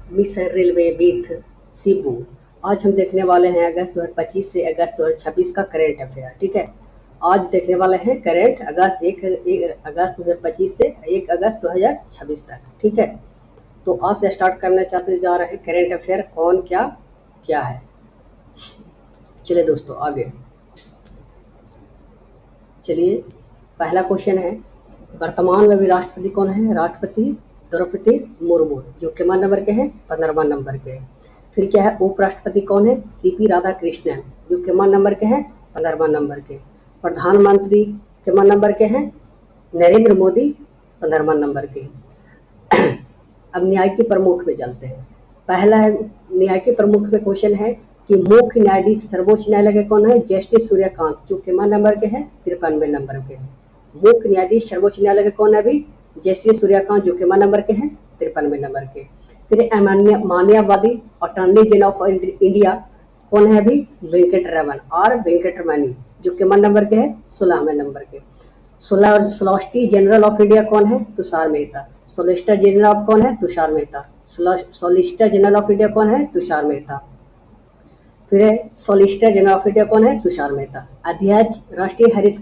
Miss railway with Shibu. आज हम देखने वाले हैं अगस्त 2025 से अगस्त 2026 का करेंट अफेयर। ठीक है, आज देखने वाले हैं करेंट अगस्त 1 अगस्त 2025 से 1 अगस्त 2026 तक। ठीक है, तो आज से स्टार्ट करना चाहते जा रहे हैं करेंट अफेयर कौन क्या क्या है। चलिए दोस्तों आगे चलिए। पहला क्वेश्चन है, वर्तमान में भी राष्ट्रपति कौन है? राष्ट्रपति द्रौपदी मुर्मू, जो कि नंबर के हैं 15वां नंबर के हैं। फिर क्या है, उपराष्ट्रपति कौन है? सीपी राधाकृष्णन, जो कि नंबर के हैं 15वां नंबर के। प्रधानमंत्री के नंबर के हैं नरेंद्र मोदी, 15वां नंबर के। अब न्याय के प्रमुख में चलते हैं। पहला है न्याय के प्रमुख में क्वेश्चन है कि मुख्य न्यायाधीश सर्वोच्च न्यायालय के कौन है? जस्टिस सूर्यकांत, जो कि नंबर के हैं 53वें नंबर के हैं। मुख्य न्यायाधीश सर्वोच्च न्यायालय के कौन है अभी? जस्टिस सूर्यकांत, जो कि नंबर के हैं 53वें नंबर के। फिर मान्यवादी अटॉर्नी जनरल ऑफ इंडिया कौन है अभी? वेंकटरमन और वेंकटरमनी, जो कि नंबर के हैं 16वें नंबर के। सोलिसिटर जनरल ऑफ इंडिया कौन है? Tushar Mehta. Solicitor general of कौन है? Tushar Mehta. Solicitor general of India कौन है? तुषार मेहता। फिर सोलिसिटर जनरल ऑफ इंडिया कौन है? तुषार मेहता। अध्यक्ष राष्ट्रीय हरित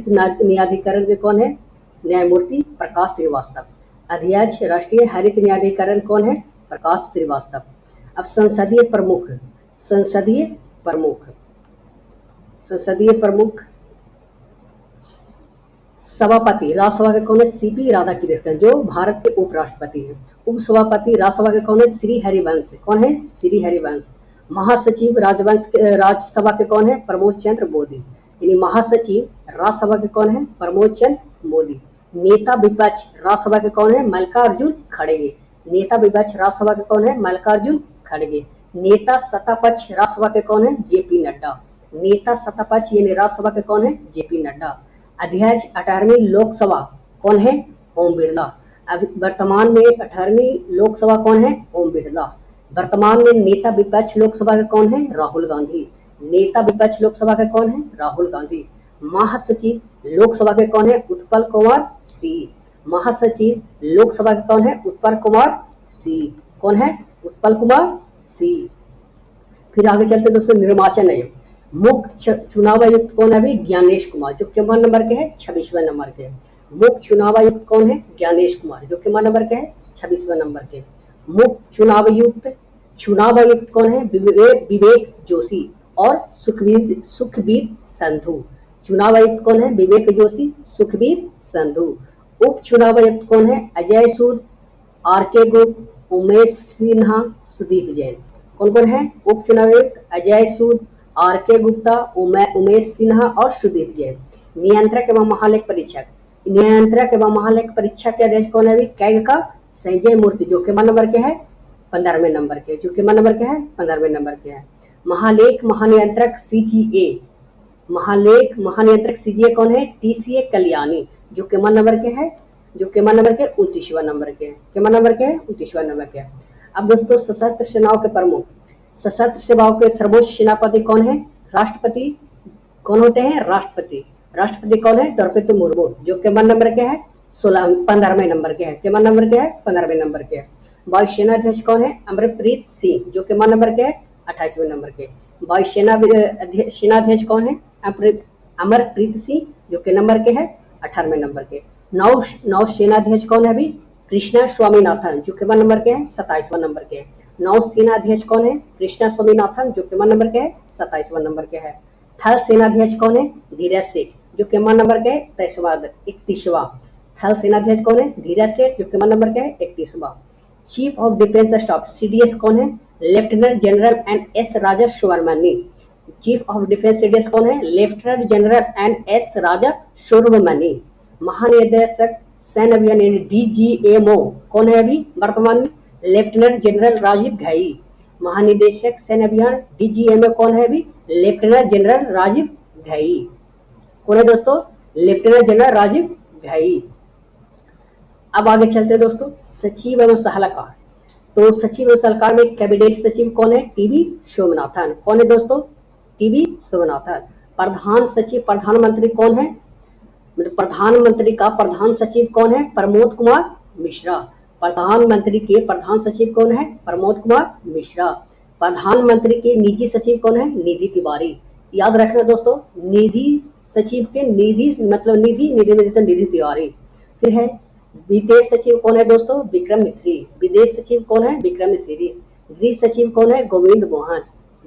न्यायाधिकरण के कौन है? न्यायमूर्ति प्रकाश श्रीवास्तव। अध्यक्ष राष्ट्रीय हरित न्यायाधिकरण कौन है? प्रकाश श्रीवास्तव। अब संसदीय प्रमुख सभापति राज्यसभा के कौन है? सीपी राधाकृष्णन, जो भारत के उपराष्ट्रपति हैं। उपसभापति राज्यसभा के कौन है? श्री हरिवंश। कौन है? श्री हरिवंश। महासचिव राज्यसभा के कौन है? प्रमोद चंद्र मोदी, यानी महासचिव राज्यसभा के कौन है? प्रमोद चंद्र मोदी। नेता विपक्ष राज्यसभा के कौन है? मल्लिकार्जुन खड़गे। नेता विपक्ष राज्यसभा के कौन है? मल्लिकार्जुन खड़गे। नेता सत्तापक्ष राज्यसभा के कौन है? जेपी नड्डा। नेता सत्तापक्ष यानी राज्यसभा के कौन है? जेपी नड्डा। अध्यक्ष 18वीं लोकसभा कौन है? ओम बिरला। अभी वर्तमान में 18वीं लोकसभा कौन है? ओम बिरला। वर्तमान में नेता विपक्ष लोकसभा के कौन है? राहुल गांधी। नेता विपक्ष लोकसभा के कौन है? राहुल गांधी। महासचिव लोकसभा के कौन है? उत्पल कुमार सिंह। महासचिव लोकसभा के कौन है? उत्पल कुमार सिंह। कौन है? उत्पल कुमार सिंह। फिर आगे चलते दोस्तों, निर्वाचन आयोग मुख्य चुनाव आयुक्त कौन है अभी? ज्ञानेश कुमार, जो कि नंबर के है 26वें नंबर के। मुख्य चुनाव आयुक्त कौन है? ज्ञानेश कुमार, जो कि नंबर के है 26वें नंबर के। मुख्य चुनाव आयुक्त कौन है? विवेक जोशी और सुखबीर संधू। चुनाव आयुक्त कौन है? विवेक जोशी, सुखबीर संधू। उप चुनाव आयुक्त कौन है? अजय सूद, आर.के. गुप्ता, उमेश सिन्हा, सुदीप जैन। कौन कौन है उप चुनाव आयुक्त? अजय सूद, आर.के. गुप्ता, उमेश सिन्हा और सुदीप जैन। नियंत्रक एवं महालेख परीक्षक के अध्यक्ष कौन है अभी? कैग का संजय मूर्ति, जो कि नंबर के है 15वें नंबर के, जो कि नंबर के है 15वें नंबर के है। महालेख महानियंत्रक सीजीए कौन है? टीसीए कल्याणी, जो कि नंबर के है 29वां नंबर के है। 29वां नंबर के। अब दोस्तों सशस्त्र सेनाओं के प्रमुख, सशस्त्र सेनाओं के सर्वोच्च सेनापति कौन है? राष्ट्रपति कौन होते हैं? राष्ट्रपति कौन है? द्रौपदी मुर्मू, जो कि नंबर के है 15वें नंबर के है। 15वें नंबर के है। वायुसेना अध्यक्ष कौन है? अमरप्रीत सिंह, जो कि नंबर के है 28वें नंबर के। वायुसेना अध्यक्ष कौन है? अमरप्रीत सिंह, जो कि नंबर के है 18वें नंबर के। नौसेना अध्यक्ष कौन है अभी? कृष्णा स्वामीनाथन, जो कि नंबर के है 27वां नंबर के। नौसेना अध्यक्ष कौन है? कृष्णा स्वामीनाथन, जो कि नंबर के है 27वां नंबर के है। थल सेना अध्यक्ष कौन है? धीरज सेठ, जो कि नंबर के है 31वां। थल सेना अध्यक्ष कौन है? धीरज सेठ, जो कि नंबर के है 31वां। Chief of defence staff CDS कौन है? Lieutenant general N S Raja Subramani. Chief of defence CDS कौन है? Lieutenant general N S Raja Subramani. महानिदेशक सैन्य अभियान डीजीएमओ कौन है अभी वर्तमान में? Lieutenant general Rajeev Ghai. महानिदेशक सैन्य अभियान डीजीएमओ कौन है अभी? Lieutenant general Rajeev Ghai. कौन है दोस्तों? Lieutenant general Rajeev Ghai. अब आगे चलते हैं दोस्तों, सचिव एवं सलाहकार। तो सचिव एवं सलाहकार में कैबिनेट सचिव कौन है? टीवी सोमनाथन। कौन है दोस्तों? टीवी सोमनाथन। प्रधान सचिव प्रधानमंत्री कौन है? प्रधानमंत्री का प्रधान सचिव कौन है? प्रमोद कुमार मिश्रा। प्रधानमंत्री के प्रधान सचिव कौन है? प्रमोद कुमार मिश्रा। प्रधानमंत्री के निजी सचिव कौन है? निधि तिवारी। याद रखना दोस्तों, निधि सचिव के निधि मतलब निधि में निधि तिवारी। फिर है विदेश सचिव कौन है दोस्तों? विक्रम मिश्री। विदेश सचिव कौन है? विक्रम मिश्री। गृह सचिव कौन है? गोविंद मोहन।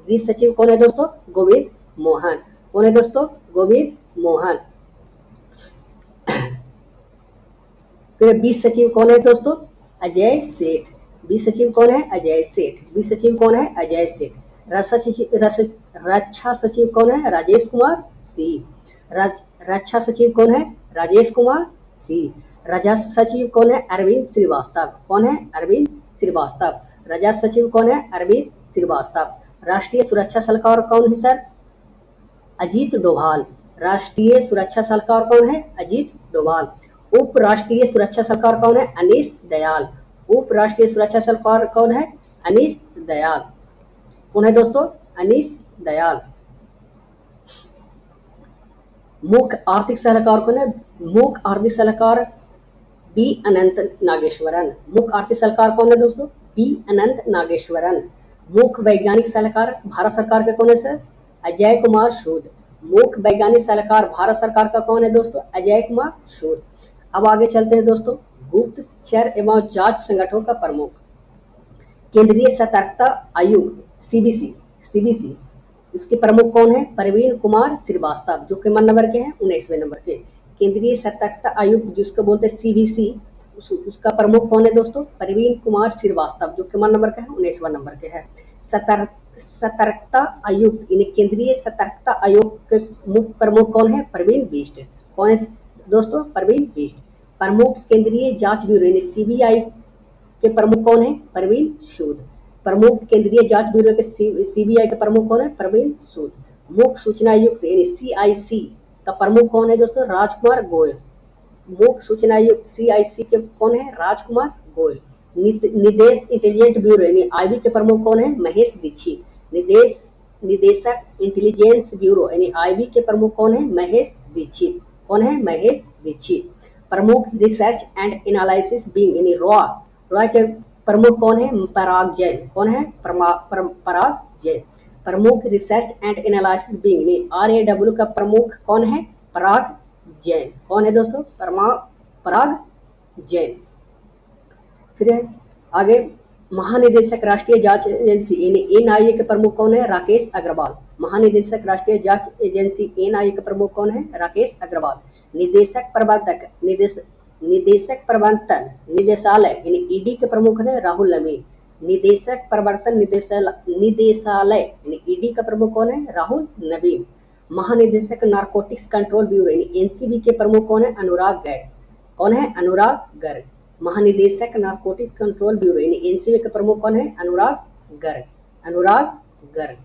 गृह सचिव कौन है दोस्तों? गोविंद मोहन। कौन है दोस्तों? गोविंद मोहन। फिर वित्त सचिव कौन है दोस्तों? अजय सेठ। वित्त सचिव कौन है? अजय सेठ। वित्त सचिव कौन है? अजय सेठ। रक्षा सचिव कौन है? राजेश कुमार सिंह। रक्षा सचिव कौन है? राजेश कुमार सिंह। राजस्व सचिव कौन है? अरविंद श्रीवास्तव। कौन है? अरविंद श्रीवास्तव। राजस्व सचिव कौन है? अरविंद श्रीवास्तव। राष्ट्रीय सुरक्षा सलाहकार कौन है सर? अजीत डोभाल। राष्ट्रीय सुरक्षा सलाहकार कौन है? अजीत डोभाल। उप राष्ट्रीय सुरक्षा सलाहकार कौन है? अनीश दयाल। उप राष्ट्रीय सुरक्षा सलाहकार कौन है? अनीश दयाल। कौन है दोस्तों? अनीश दयाल। मुख्य आर्थिक सलाहकार कौन है? मुख्य आर्थिक सलाहकार बी अनंत नागेश्वरन। मुख्य आर्थिक सलाहकार कौन है दोस्तों? बी अनंत नागेश्वरन। मुख्य वैज्ञानिक सलाहकार भारत सरकार के कौन है सर? अजय कुमार सूद। मुख्य वैज्ञानिक सलाहकार भारत सरकार का कौन है दोस्तों? अजय कुमार सूद। अब आगे चलते हैं दोस्तों। गुप्तचर एवं जांच संगठनों का प्रमुख। केंद्रीय सतर्कता आयुक्त सीबीसी इसके प्रमुख कौन है? प्रवीण कुमार श्रीवास्तव, जो कि नंबर के हैं 19वें नंबर के। केंद्रीय सतर्कता आयुक्त जिसको बोलते हैं सीबीसी, उसका प्रमुख कौन है दोस्तों? प्रवीण कुमार श्रीवास्तव, जो कि नंबर का है 19वां नंबर के है। सतर्कता आयुक्त यानी केंद्रीय सतर्कता आयोग के मुख्य प्रमुख कौन है? प्रवीण बिष्ट। कौन है दोस्तों? प्रवीण बिष्ट। प्रमुख केंद्रीय जांच ब्यूरो यानी सीबीआई के प्रमुख कौन है? प्रवीण सूद। प्रमुख केंद्रीय जांच ब्यूरो के सीबीआई के प्रमुख कौन है? प्रवीण सूद। मुख्य सूचना आयुक्त यानी सीआईसी का प्रमुख कौन है दोस्तों? राजकुमार गोयल। मुख्य सूचना आयुक्त सीआईसी के कौन है? राजकुमार गोयल। निदेश इंटेलिजेंट ब्यूरो यानी आईबी के प्रमुख कौन है? महेश दीक्षित। निदेशक इंटेलिजेंस ब्यूरो यानी आईबी के प्रमुख कौन है? महेश दीक्षित। कौन है? महेश दीक्षित। प्रमुख रिसर्च एंड एनालिसिस विंग यानी रॉ के प्रमुख कौन है? पराग जैन। कौन है? पराग जैन। प्रमुख रिसर्च एंड एनालिसिस विंग यानी RAW का प्रमुख कौन है? पराग जैन। कौन है दोस्तों? पराग जैन। फिर आगे महानिदेशक राष्ट्रीय जांच एजेंसी यानी NIA के प्रमुख कौन है? राकेश अग्रवाल। महानिदेशक राष्ट्रीय जांच एजेंसी NIA के प्रमुख कौन है? राकेश अग्रवाल। निदेशक प्रवर्तन निदेशालय यानी ED के प्रमुख है? राहुल नवीन। निदेशक प्रवर्तन निदेशालय यानी ED का प्रमुख कौन है? राहुल नवीन। महानिदेशक नारकोटिक्स कंट्रोल ब्यूरो यानी NCB के प्रमुख कौन है? अनुराग गर्ग। कौन है? अनुराग गर्ग। महानिदेशक नारकोटिक्स कंट्रोल ब्यूरो यानी NCB के प्रमुख कौन है? अनुराग गर्ग।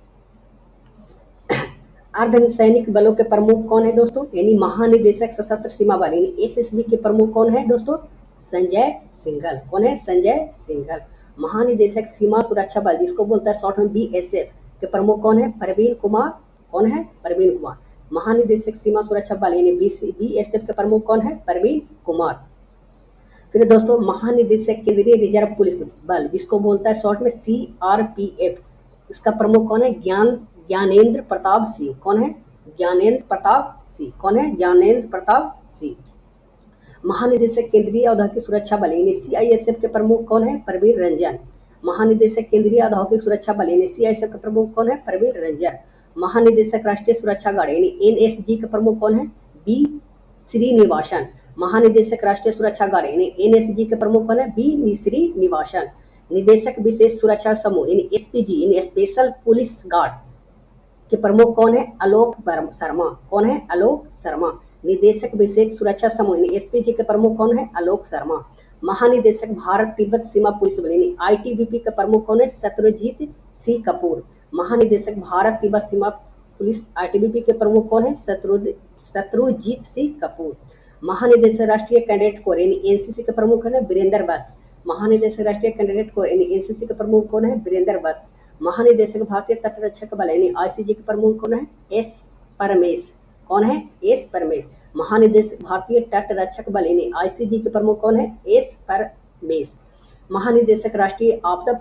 अर्धसैनिक बलों के प्रमुख कौन है दोस्तों? यानी महानिदेशक सशस्त्र सीमा बल यानी SSB के प्रमुख कौन है दोस्तों? संजय सिंघल। कौन है? संजय सिंघल। महानिदेशक सीमा सुरक्षा बल जिसको बोलता है शॉर्ट में BSF के प्रमुख कौन है? प्रवीण कुमार। कौन है? प्रवीण कुमार। महानिदेशक सीमा सुरक्षा बल यानी BSF के प्रमुख कौन है? प्रवीण कुमार। फिर दोस्तों महानिदेशक केंद्रीय रिजर्व पुलिस बल जिसको बोलता है शॉर्ट में CRPF, इसका प्रमुख कौन है? ज्ञानेंद्र प्रताप सिंह। कौन है? ज्ञानेंद्र प्रताप सिंह। कौन है? ज्ञानेंद्र प्रताप सिंह। महानिदेशक केंद्रीय औद्योगिक सुरक्षा बल यानी CISF के प्रमुख कौन है? प्रवीण रंजन। महानिदेशक केंद्रीय औद्योगिक सुरक्षा बल यानी CISF के प्रमुख कौन है? प्रवीण रंजन। महानिदेशक राष्ट्रीय सुरक्षा गार्ड यानी NSG के प्रमुख कौन है? B श्रीनिवासन। महानिदेशक राष्ट्रीय सुरक्षा गार्ड यानी NSG के प्रमुख कौन है? B श्रीनिवासन। निदेशक विशेष सुरक्षा समूह यानी SPG यानी स्पेशल पुलिस गार्ड के प्रमुख कौन है? आलोक शर्मा। कौन है? आलोक शर्मा। निदेशक विशेष सुरक्षा समूह यानी SPG के प्रमुख कौन है? आलोक शर्मा। महानिदेशक भारत तिब्बत सीमा पुलिस बल यानी ITBP के प्रमुख कौन है? सत्यजीत सिंह कपूर। महानिदेशक भारत तिब्बत सीमा पुलिस ITBP के प्रमुख कौन है? शत्रुजीत सिंह कपूर। महानिदेशक राष्ट्रीय कैडेट कोर यानी NCC के प्रमुख कौन है? वीरेंद्र बस। महानिदेशक राष्ट्रीय कैडेट कोर यानी NCC के प्रमुख कौन है? वीरेंद्र बस। महानिदेशक भारतीय तटरक्षक बल यानी ICG के प्रमुख कौन है? S परमेश। कौन है? S परमेश। महानिदेशक भारतीय तटरक्षक बल यानी ICG के प्रमुख कौन है? S मेष। महानिदेशक राष्ट्रीय आपदा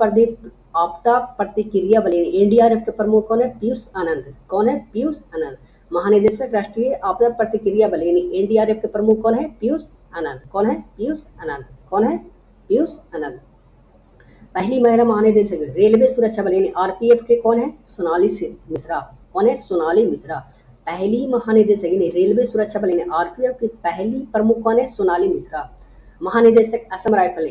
प्रतिक्रिया बल एनडीआरएफ के प्रमुख कौन है? पीयूष आनंद। कौन है? पीयूष आनंद। महानिदेशक राष्ट्रीय आपदा प्रतिक्रिया बल एनडीआरएफ के प्रमुख कौन है? पीयूष आनंद। कौन है? पीयूष आनंद। कौन है? पीयूष आनंद। पहली महिला महानिदेशक रेलवे सुरक्षा बल आरपीएफ के कौन है? सोनाली मिश्रा। कौन है? सोनाली मिश्रा। पहली महानिदेशक रेलवे सुरक्षा बल आरपीएफ की पहली प्रमुख कौन है? सोनाली मिश्रा। महानिदेशक असम राइफल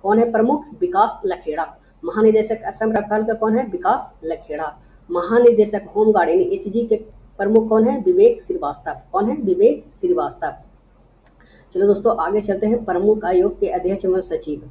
कौन है प्रमुख? विकास लखेड़ा। महानिदेशक असम राइफल का कौन है? विकास लखेड़ा। महानिदेशक होमगार्ड एचजी के प्रमुख कौन है? विवेक श्रीवास्तव। कौन है? विवेक श्रीवास्तव। चलो दोस्तों आगे चलते हैं। प्रमुख आयोग के अध्यक्ष एवं सचिव।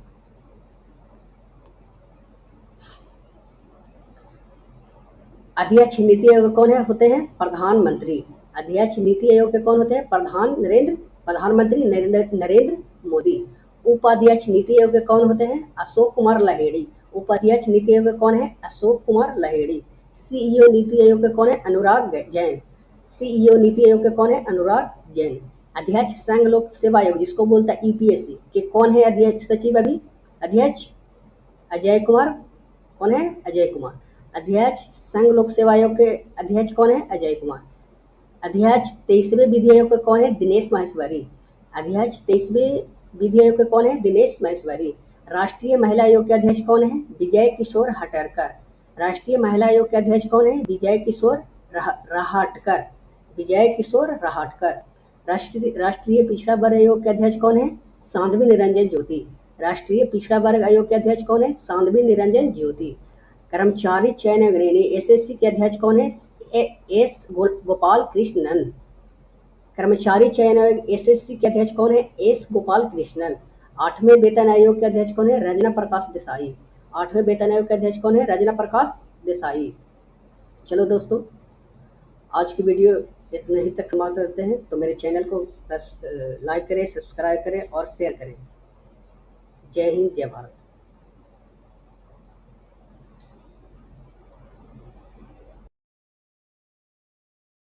अध्यक्ष नीति आयोग कौन है? होते हैं प्रधानमंत्री। अध्यक्ष नीति आयोग के कौन होते हैं? प्रधानमंत्री नरेंद्र मोदी। उपाध्यक्ष नीति आयोग के कौन होते हैं? अशोक कुमार लाहिड़ी। उपाध्यक्ष नीति आयोग के कौन है? अशोक कुमार लाहिड़ी। सीईओ नीति आयोग के कौन है? अनुराग जैन। सीईओ नीति आयोग के कौन है? अनुराग जैन। अध्यक्ष संघ लोक सेवा आयोग जिसको बोलता है यूपीएससी के कौन है अध्यक्ष सचिव? अभी अध्यक्ष अजय कुमार। कौन है? अजय कुमार। अध्यक्ष संघ लोक सेवा आयोग के अध्यक्ष कौन है? अजय कुमार। अध्यक्ष 23वें विधि आयोग के कौन है? दिनेश माहेश्वरी। अध्यक्ष 23वें विधि आयोग के कौन है? दिनेश माहेश्वरी। राष्ट्रीय महिला आयोग के अध्यक्ष कौन है? विजय किशोर हटकर। राष्ट्रीय महिला आयोग के अध्यक्ष कौन है? विजय किशोर रहाटकर। विजय किशोर रहाटकर। राष्ट्रीय पिछड़ा वर्ग आयोग के अध्यक्ष कौन है? सांध्वी निरंजन ज्योति। राष्ट्रीय पिछड़ा वर्ग आयोग के अध्यक्ष कौन है? सांध्वी निरंजन ज्योति। कर्मचारी चयन आयोग एसएससी के अध्यक्ष कौन है? एस गोपाल कृष्णन। कर्मचारी चयन आयोग एसएससी के अध्यक्ष कौन है? एस गोपाल कृष्णन। 8वें वेतन आयोग के अध्यक्ष कौन है? रंजना प्रकाश देसाई। 8वें वेतन आयोग के अध्यक्ष कौन है? रंजना प्रकाश देसाई। चलो दोस्तों आज की वीडियो इतने ही तक समाप्त करते हैं। तो मेरे चैनल को लाइक करें, सब्सक्राइब करें और शेयर करें। जय हिंद, जय भारत।